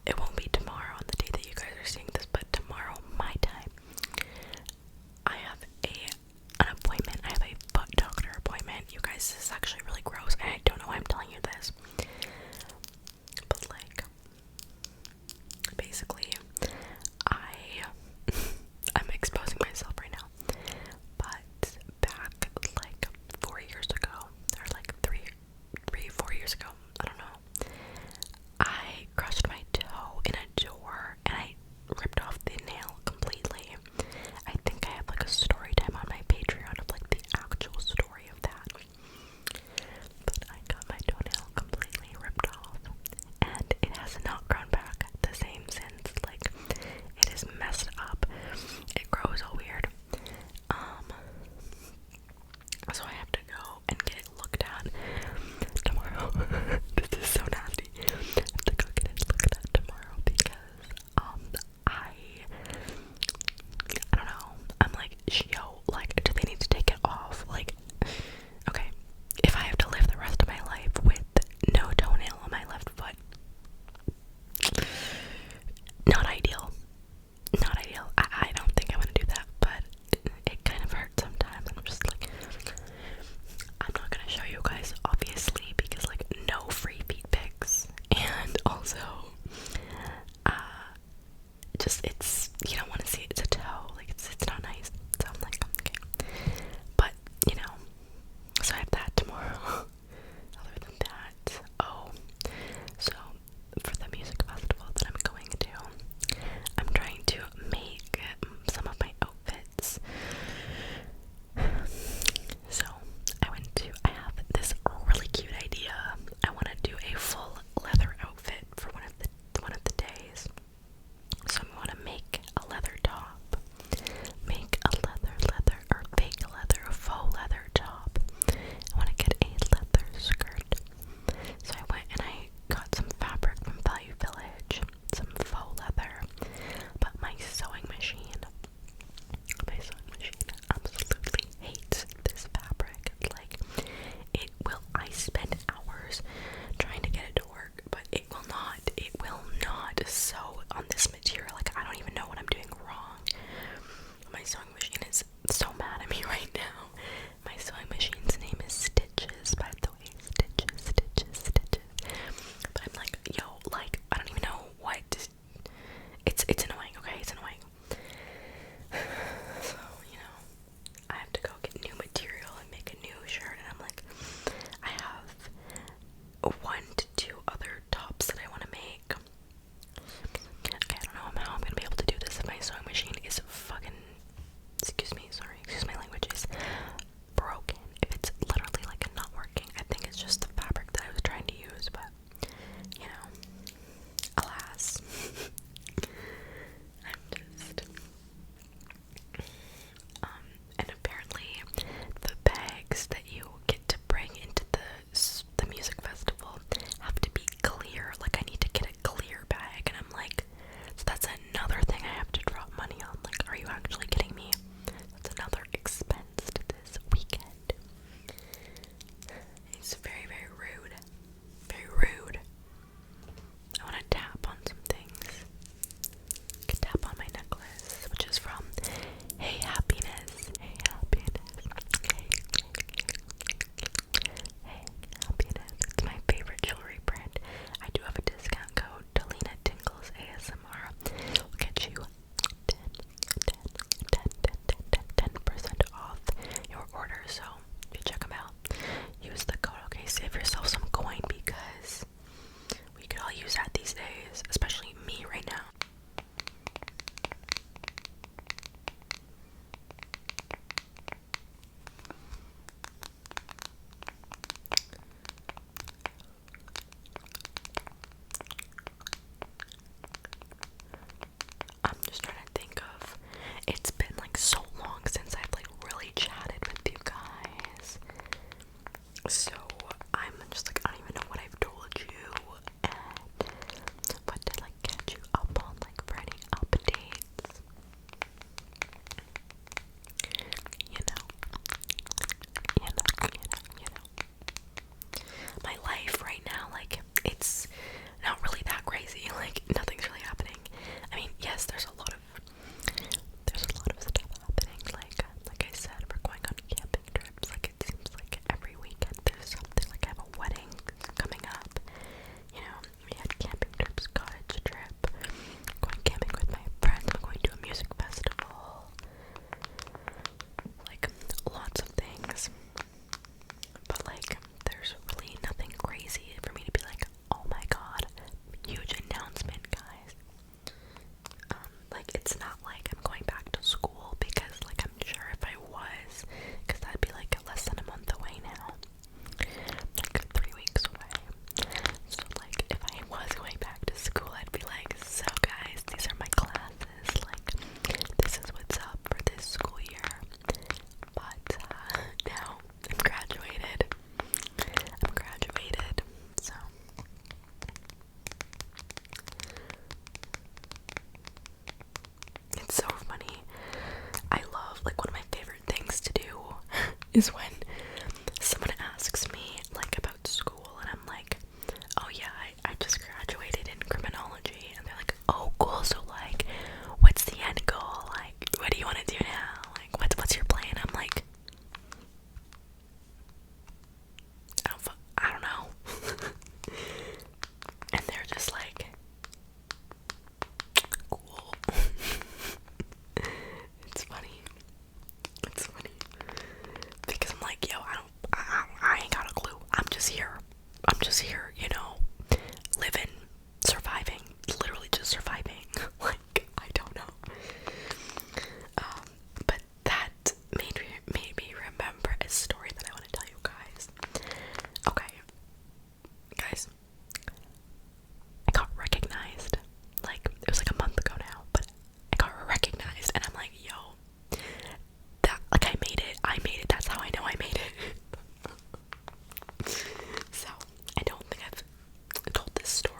it won't be tomorrow on the day that you guys are seeing this, but tomorrow, my time, I have an appointment. I have a foot doctor appointment. You guys, this is actually really gross, and I don't know why I'm telling you this. But like, basically, I'm exposing myself right now. But back like 4 years ago, or like 4 years ago, I don't know, I crushed my toe in a is when someone asks me like about school and I'm like, oh yeah, I just graduated in criminology, and they're like, oh cool, so like what's the end goal, like what do you want to do now, like what's your plan? I'm like, I don't know. And they're just like, cool. It's funny. It's funny because I'm like, yo, I ain't got a clue. I'm just here, you know, living, surviving, literally just surviving. Like, I don't know. But that made me remember a story that I want to tell you guys. Okay, guys, I got recognized. Like, it was like a month ago now, but I got recognized, and I'm like, yo, that, like, I made it, that's how I know I made it. So, I don't think I've told this story.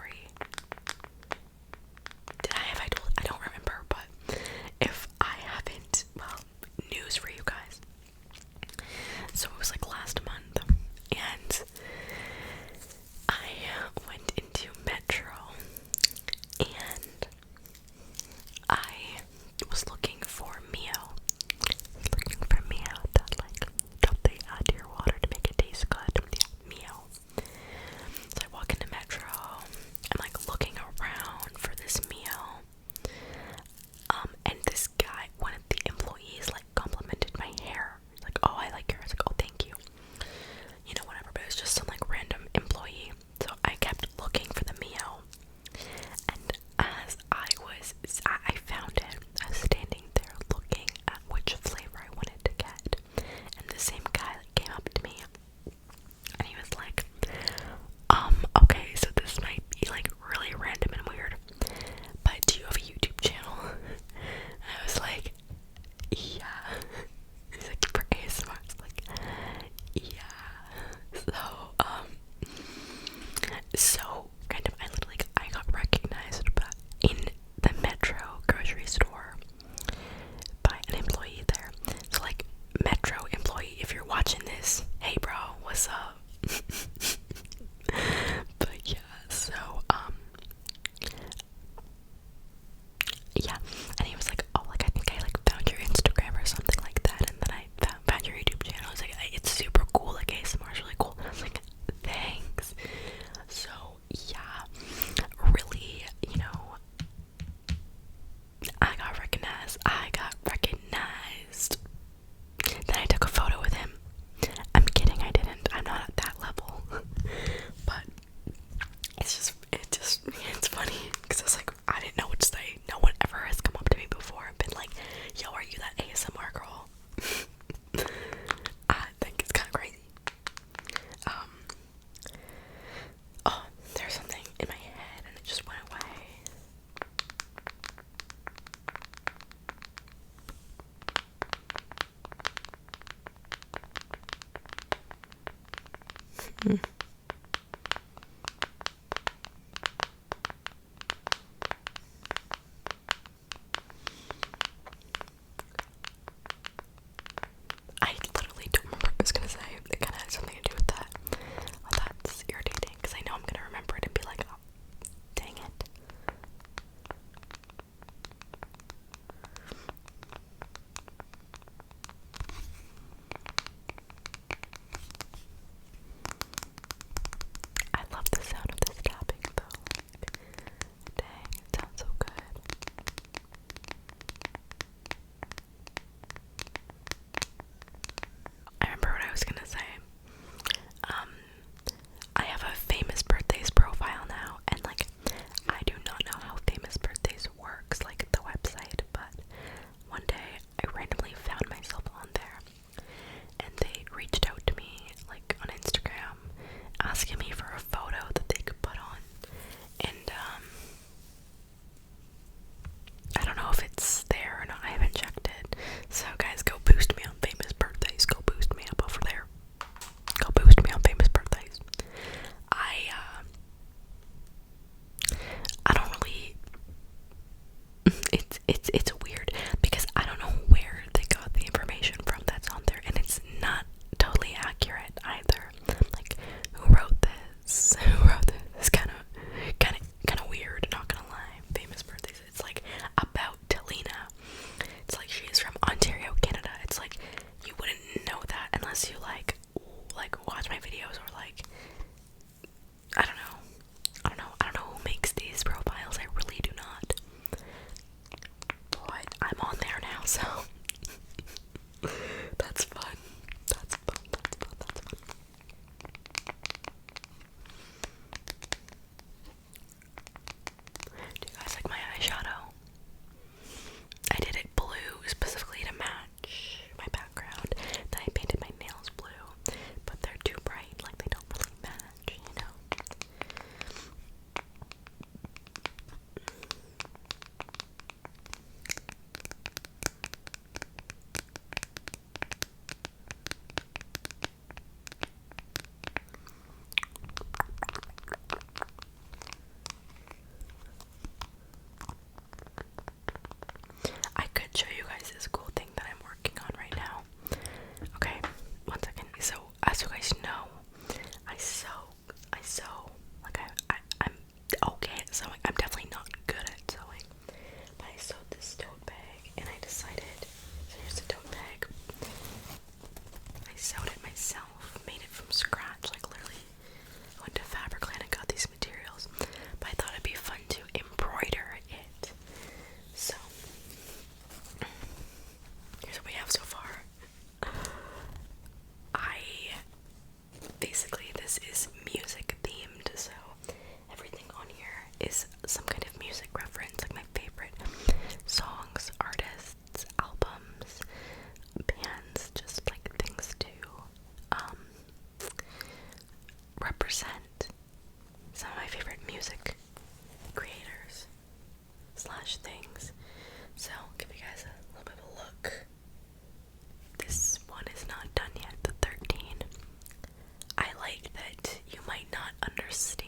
I don't remember, but if I haven't, well, news for you guys. So it was like last month, and I went into Metro, and I was looking for Mio. That like don't they add to your water to make it taste good? Yeah, Mio. So I walk into Metro. I'm like looking around for this Mio. And this guy, one of the employees, like complimented my hair. He's like, oh, I like yours. I was like, oh, thank you. You know, whatever. But it was just some like random employee. So I kept looking for the Mio. And as I found it. I was standing there looking at which flavor I wanted to get. And the same guy like, came up to me. And he was like, okay, so this might be like really random and weird, but do you have a YouTube channel? And I was like, yeah. He's like, for ASMR. I was like, yeah. So kind of, I got recognized in the Metro grocery store by an employee there. So like, Metro employee, if you're watching this, hey bro, what's up? But yeah, so yeah, and he was like, oh, like I think I like found your Instagram or something like that, and then I found your YouTube channel. I was like, it's super cool, like ASMR is really cool. I was like, thanks. So yeah, really, you know, I got recognized. Then I took a photo with him. I'm kidding, I didn't. I'm not at that level. But it's funny because I was like, I didn't know what to say. No one ever has come up to me before and been like, yo, are you that ASMR girl? I think it's kind of crazy. Oh, there's something in my head and it just went away. I literally don't remember what I was gonna say. It kind of had something to do with that. Well, that's irritating because I know I'm gonna remember it and be like, oh, dang it. at sewing. I'm definitely not good at sewing, but I sewed this tote bag, and I decided, so here's the tote bag. I sewed it myself, made it from scratch, like literally went to Fabricland and got these materials, but I thought it'd be fun to embroider it. So here's what we have so far. Basically this is music themed, so everything on here is some kind of music reference, like my favorite songs, artists, albums, bands, just like things to represent some of my favorite music creators slash things. So I'll give you guys a little bit of a look. This one is not done yet, the 13. I like that you might not understand